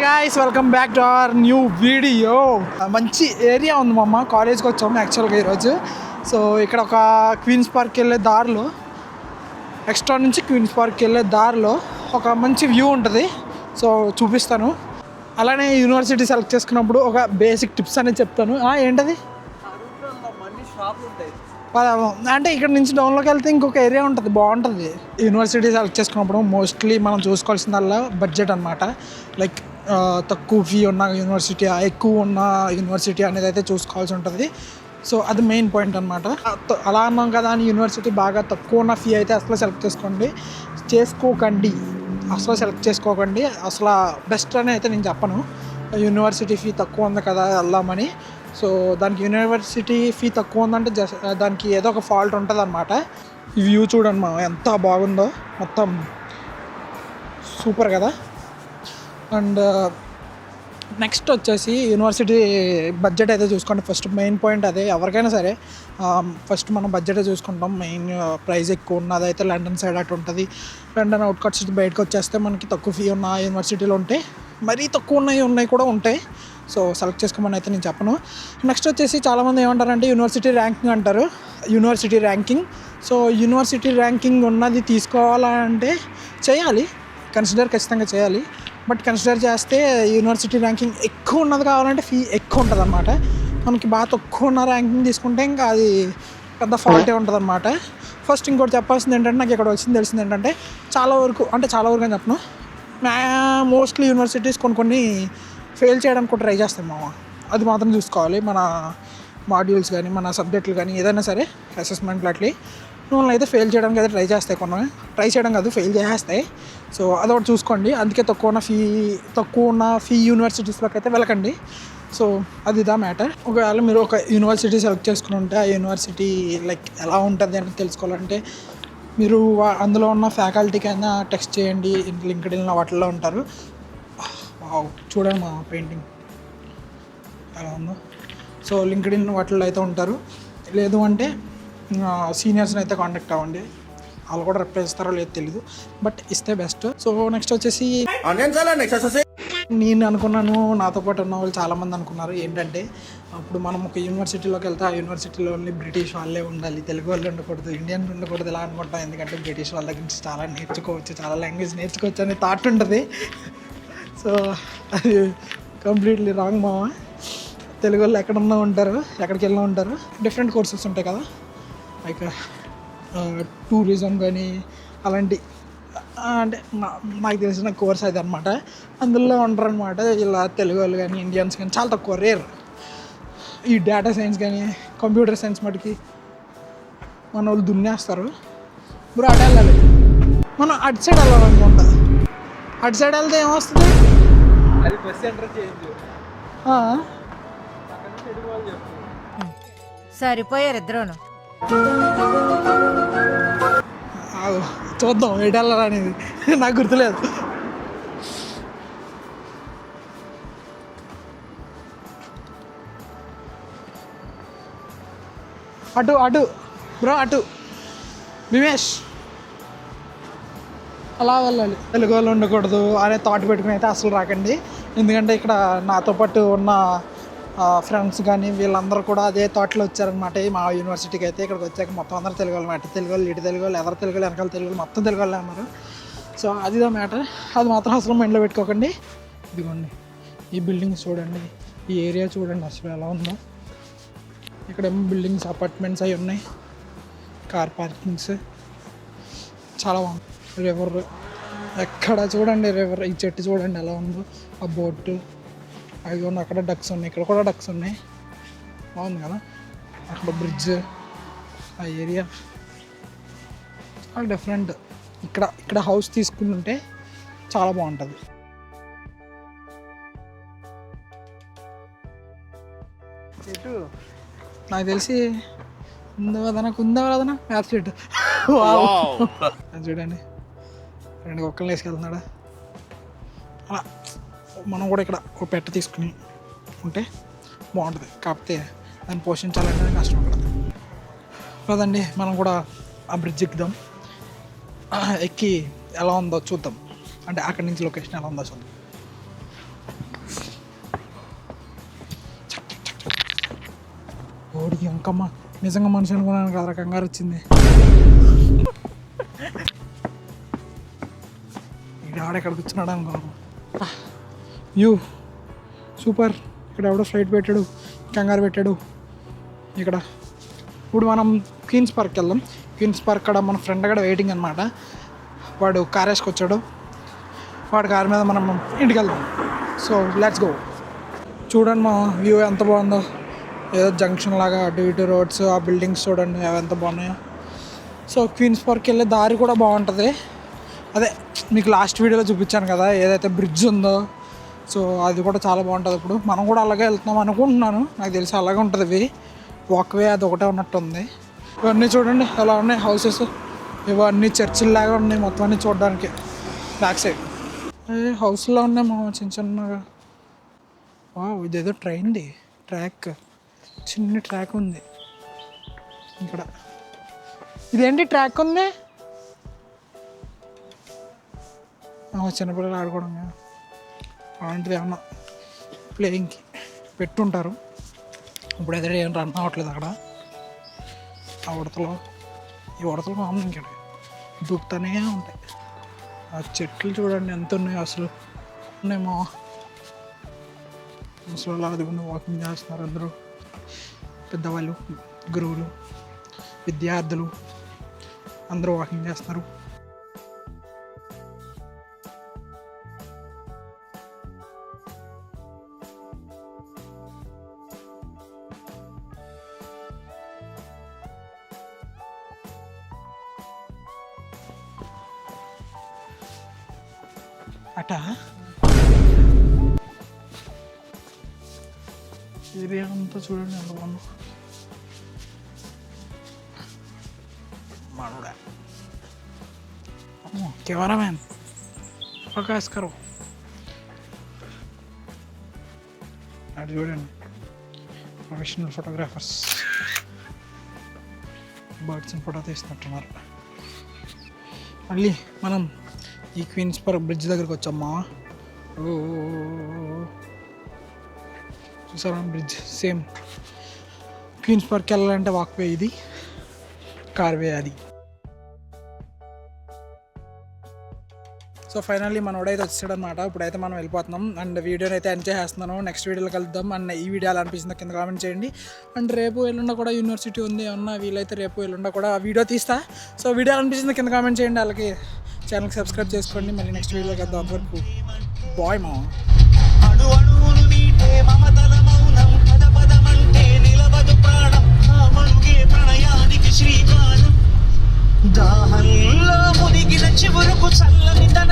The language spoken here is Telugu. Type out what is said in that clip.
Guys welcome back to our new video. మంచి ఏరియా ఉంది మా అమ్మ. కాలేజ్కి వచ్చాము యాక్చువల్గా ఈరోజు. సో ఇక్కడ ఒక క్వీన్స్ పార్క్ వెళ్ళే దారిలో, ఎక్స్ట్రా నుంచి క్వీన్స్ పార్క్ వెళ్ళే దారిలో ఒక మంచి వ్యూ ఉంటుంది. సో చూపిస్తాను. అలానే యూనివర్సిటీ సెలెక్ట్ చేసుకున్నప్పుడు ఒక బేసిక్ టిప్స్ అనేది చెప్తాను. ఏంటది అంటే ఇక్కడ నుంచి డౌన్లోకి వెళ్తే ఇంకొక ఏరియా ఉంటుంది, బాగుంటుంది. యూనివర్సిటీ సెలెక్ట్ చేసుకున్నప్పుడు మోస్ట్లీ మనం చూసుకోవాల్సిందల్లా బడ్జెట్ అనమాట. లైక్ తక్కువ ఫీ ఉన్న యూనివర్సిటీ, ఎక్కువ ఉన్న యూనివర్సిటీ అనేది అయితే చూసుకోవాల్సి ఉంటుంది. సో అది మెయిన్ పాయింట్ అనమాట. అలా అన్నాం కదా అని యూనివర్సిటీ బాగా తక్కువ ఉన్న ఫీ అయితే అసలు సెలెక్ట్ చేసుకోకండి. అసలు సెలెక్ట్ చేసుకోకండి. అసలు బెస్ట్ అని అయితే నేను చెప్పను. యూనివర్సిటీ ఫీ తక్కువ ఉంది కదా వెళ్దామని. సో దానికి యూనివర్సిటీ ఫీ తక్కువ ఉందంటే దానికి ఏదో ఒక ఫాల్ట్ ఉంటుంది అనమాట. ఈ వ్యూ చూడండి మా ఎంత బాగుందో, మొత్తం సూపర్ కదా. అండ్ నెక్స్ట్ వచ్చేసి యూనివర్సిటీ బడ్జెట్ అయితే చూసుకోండి. ఫస్ట్ మెయిన్ పాయింట్ అదే. ఎవరికైనా సరే ఫస్ట్ మనం బడ్జెటే చూసుకుంటాం. మెయిన్ ప్రైస్ ఎక్కువ ఉన్నది అయితే లండన్ సైడ్ అటు ఉంటుంది. లండన్ అవుట్కట్స్ బయటకు వచ్చేస్తే మనకి తక్కువ ఫీ ఉన్న యూనివర్సిటీలు ఉంటాయి, మరీ తక్కువ ఉన్నాయి కూడా ఉంటాయి. సో సెలెక్ట్ చేసుకోమని అయితే నేను చెప్పను. నెక్స్ట్ వచ్చేసి చాలామంది ఏమంటారంటే యూనివర్సిటీ ర్యాంకింగ్ అంటారు. యూనివర్సిటీ ర్యాంకింగ్ ఉన్నది తీసుకోవాలంటే చేయాలి, ఖచ్చితంగా చేయాలి. బట్ కన్సిడర్ చేస్తే యూనివర్సిటీ ర్యాంకింగ్ ఎక్కువ ఉన్నది కావాలంటే ఫీ ఎక్కువ ఉంటుంది అనమాట. మనకి బాగా తక్కువ ఉన్న ర్యాంకింగ్ తీసుకుంటే ఇంకా అది పెద్ద ఫాల్టే ఉంటుంది అనమాట. ఫస్ట్ ఇంకోటి చెప్పాల్సింది ఏంటంటే, నాకు ఇక్కడ తెలిసింది ఏంటంటే చాలా వరకు అని చెప్పను, మోస్ట్లీ యూనివర్సిటీస్ కొన్ని ఫెయిల్ చేయడానికి కూడా ట్రై చేస్తాం మామ. అది మాత్రం చూసుకోవాలి. మన మాడ్యూల్స్ కానీ, మన సబ్జెక్టులు కానీ, ఏదైనా సరే అసెస్మెంట్లు అట్లా మిమ్మల్ని అయితే ఫెయిల్ చేయడానికి అయితే ట్రై చేస్తాయి. ట్రై చేయడం కాదు, ఫెయిల్ చేసేస్తాయి. సో అదొకటి చూసుకోండి. అందుకే తక్కువ ఉన్న ఫీ యూనివర్సిటీస్లోకి అయితే వెళ్ళకండి. సో అది మ్యాటర్. ఒకవేళ మీరు ఒక యూనివర్సిటీ సెలెక్ట్ చేసుకుని ఉంటే ఆ యూనివర్సిటీ లైక్ ఎలా ఉంటుంది అని తెలుసుకోవాలంటే మీరు అందులో ఉన్న ఫ్యాకల్టీకి అయినా టెక్స్ట్ చేయండి. లింక్డ్ఇన్ వాటిల్లో ఉంటారు. చూడండి మా పెయింటింగ్ ఎలా ఉందో. సో లింక్డ్ఇన్ వాటిల్లో అయితే ఉంటారు. లేదు అంటే సీనియర్స్ని అయితే కాంటాక్ట్ అవ్వండి. వాళ్ళు కూడా రిప్లై ఇస్తారో లేదో తెలీదు, బట్ ఇస్తే బెస్ట్. సో నెక్స్ట్ వచ్చేసి నేను అనుకున్నాను, నాతో పాటు ఉన్న వాళ్ళు చాలామంది అనుకున్నారు ఏంటంటే, అప్పుడు మనం ఒక యూనివర్సిటీలోకి వెళ్తే ఆ యూనివర్సిటీలో ఓన్లీ బ్రిటిష్ వాళ్ళే ఉండాలి, తెలుగు వాళ్ళు ఉండకూడదు, ఇండియన్ ఉండకూడదు ఇలా అనుకుంటాం. ఎందుకంటే బ్రిటిష్ వాళ్ళ దగ్గర నుంచి చాలా నేర్చుకోవచ్చు, చాలా లాంగ్వేజ్ నేర్చుకోవచ్చు అనే థాట్ ఉంటుంది. సో అది కంప్లీట్లీ రాంగ్ మామ. తెలుగు వాళ్ళు ఎక్కడున్నా ఉంటారు, ఎక్కడికి వెళ్ళినా ఉంటారు. డిఫరెంట్ కోర్సెస్ ఉంటాయి కదా, లైక్ టూరిజం కానీ అలాంటి, అంటే నాకు తెలిసిన కోర్స్ అది అనమాట. అందులో ఉంటారు అనమాట ఇలా తెలుగు వాళ్ళు కానీ, ఇండియన్స్ కానీ చాలా తక్కువ, రేర్. ఈ డేటా సైన్స్ కానీ, కంప్యూటర్ సైన్స్ మటుకి మన వాళ్ళు దున్నేస్తారు. బ్రో అటు వెళ్ళాలి, మనం అటు సైడ్ వెళ్ళాలనుకుంటా. అటు సైడ్ వెళ్తే ఏమొస్తుంది, అది బస్ సెంటర్ చేంజ్. సరిపోయారు ఇద్దరును. చూద్దాం ఎటు వెళ్ళాలి అనేది నాకు గుర్తులేదు. అటు బ్రో, అటు భీమేష్ అలా వెళ్ళాలి. తెలుగు వాళ్ళు ఉండకూడదు అనే థాట్ పెట్టుకుని అయితే అసలు రాకండి. ఎందుకంటే ఇక్కడ నాతో పాటు ఉన్న ఫ్రెండ్స్ కానీ వీళ్ళందరూ కూడా అదే థాట్లో వచ్చారనమాట. మా యూనివర్సిటీకి అయితే ఇక్కడికి వచ్చాక మొత్తం అందరూ తెలుగు వాళ్ళు, అటు తెలుగు వాళ్ళు, ఇటు తెలుగు వాళ్ళు, ఎదరు తెలుగు వాళ్ళు, వెనకాల తెలుగు వాళ్ళు, మొత్తం తెలుగు వాళ్ళే అన్నారు. సో అది మ్యాటర్. అది మాత్రం అసలు మైండ్లో పెట్టుకోకండి. ఇదిగోండి ఈ బిల్డింగ్స్ చూడండి, ఈ ఏరియా చూడండి అసలు ఎలా ఉందో. ఇక్కడేమో బిల్డింగ్స్, అపార్ట్మెంట్స్ అవి ఉన్నాయి, కార్ పార్కింగ్స్ చాలా బాగుంది. రివర్ ఎక్కడ చూడండి, రివర్, ఈ చెట్టు చూడండి ఎలా ఉందో, ఆ బోటు అవి ఉన్నాయి. అక్కడ డక్స్ ఉన్నాయి, ఇక్కడ కూడా డక్స్ ఉన్నాయి, బాగుంది కదా. అక్కడ బ్రిడ్జ్, ఆ ఏరియా చాలా డిఫరెంట్. ఇక్కడ హౌస్ తీసుకుంటుంటే చాలా బాగుంటుంది. నాకు తెలిసి కుందవదన మ్యాథ్ షీట్ చూడండి, రెండు ఒక్కరిని వేసుకెళ్తున్నాడా. అలా మనం కూడా ఇక్కడ ఒక పెట్ట తీసుకుని ఉంటే బాగుంటుంది. కాకపోతే దాన్ని పోషించాలనేది కష్టం అక్కడ. కదండి, మనం కూడా ఆ బ్రిడ్జ్ ఎక్కుదాం, ఎక్కి ఎలా ఉందో చూద్దాం. అంటే అక్కడి నుంచి లొకేషన్ ఎలా ఉందో చూద్దాం. ఇంకమ్మ నిజంగా మనిషి అనుకున్నాను కదా, కంగారు వచ్చింది. ఆడెక్కడ కూర్చున్నాడు అనుకున్నాను. You super. ఇక్కడ ఎవడో ఫ్లైట్ పెట్టాడు, కంగారు పెట్టాడు. ఇక్కడ ఇప్పుడు మనం క్వీన్స్ పార్క్కి వెళ్దాం. క్వీన్స్ పార్క్ కాడ మన ఫ్రెండ్ కూడా వెయిటింగ్ అనమాట. వాడు కార్ వేసుకొచ్చాడు. వాడి కార్ మీద మనం ఇంటికి వెళ్దాం. So let's go. చూడండి మా వ్యూ ఎంత బాగుందో. ఏదో జంక్షన్ లాగా అటు ఇటు రోడ్స్, ఆ బిల్డింగ్స్ చూడండి అవి ఎంత బాగున్నాయో. సో క్వీన్స్ పార్క్కి వెళ్ళే దారి కూడా బాగుంటుంది. అదే మీకు లాస్ట్ వీడియోలో చూపించాను కదా ఏదైతే బ్రిడ్జ్ ఉందో, సో అది కూడా చాలా బాగుంటుంది. ఇప్పుడు మనం కూడా అలాగే వెళ్తున్నాం అనుకుంటున్నాను. నాకు తెలిసి అలాగే ఉంటుంది. ఇవి వాక్వే అది ఒకటే ఉన్నట్టుంది. ఇవన్నీ చూడండి ఎలా ఉన్నాయి హౌసెస్. ఇవన్నీ చర్చిల్లాగా ఉన్నాయి మొత్తం అన్నీ చూడడానికి. బ్యాక్ సైడ్ హౌస్లో ఉన్నాయి మా చిన్న చిన్నగా. ఇదేదో ట్రైన్ది ట్రాక్, చిన్న ట్రాక్ ఉంది ఇక్కడ. ఇదేంటి ట్రాక్ ఉంది? చిన్నపిల్లలు ఆడుకోవడం అలాంటిది ఏమన్నా ప్లేయింగ్కి పెట్టుంటారు. ఇప్పుడు ఎదురు ఏం రన్ అవ్వట్లేదు అక్కడ. ఆ ఉడతలు, ఈ ఉడతలు మామూలు ఇక్కడ దూకుతానే ఉంటాయి. ఆ చెట్లు చూడండి ఎంత ఉన్నాయి అసలు. ఉన్నాయేమో అసలు అదిగుండి వాకింగ్ చేస్తున్నారు అందరూ. పెద్దవాళ్ళు, గురువులు, విద్యార్థులు అందరూ వాకింగ్ చేస్తున్నారు. అట ఏరియా అంతా చూడండి ఎంత బాగుంది. మనోడా కెమెరామ్యాన్ ప్రకాష్ కరో అటు చూడండి. ప్రొఫెషనల్ ఫోటోగ్రాఫర్స్ బర్డ్స్ని ఫోటో తీస్తున్నట్టున్నారు. మళ్ళీ మనం ఈ క్వీన్స్ పార్క్ బ్రిడ్జ్ దగ్గరికి వచ్చామ్మా. చూసారా బ్రిడ్జ్ సేమ్. క్వీన్స్ పార్క్కి వెళ్ళాలంటే వాక్వే ఇది, కార్వే అది. సో ఫైనల్లీ మనోడైతే వచ్చాడు అనమాట. ఇప్పుడైతే మనం వెళ్ళిపోతున్నాం. అండ్ వీడియోని అయితే ఎంజాయ్ చేస్తున్నాను. నెక్స్ట్ వీడియోలో కలుద్దాం. అండ్ ఈ వీడియో ఎలా అనిపించిందో కింద కామెంట్ చేయండి. అండ్ రేపు ఎల్లుండా కూడా యూనివర్సిటీ ఉంది అన్న, వీలైతే రేపు ఎల్లుండా కూడా వీడియో తీస్తా. సో వీడియో ఎలా అనిపించిందో కింద కామెంట్ చేయండి. అలాగే ఛానల్కి సబ్స్క్రైబ్ చేసుకోండి. మళ్ళీ నెక్స్ట్ వీడియోలో కలుద్దాం. అంతవరకు బాయ్ మా. దాహంలో మునిగిన చివరకు చల్లని తన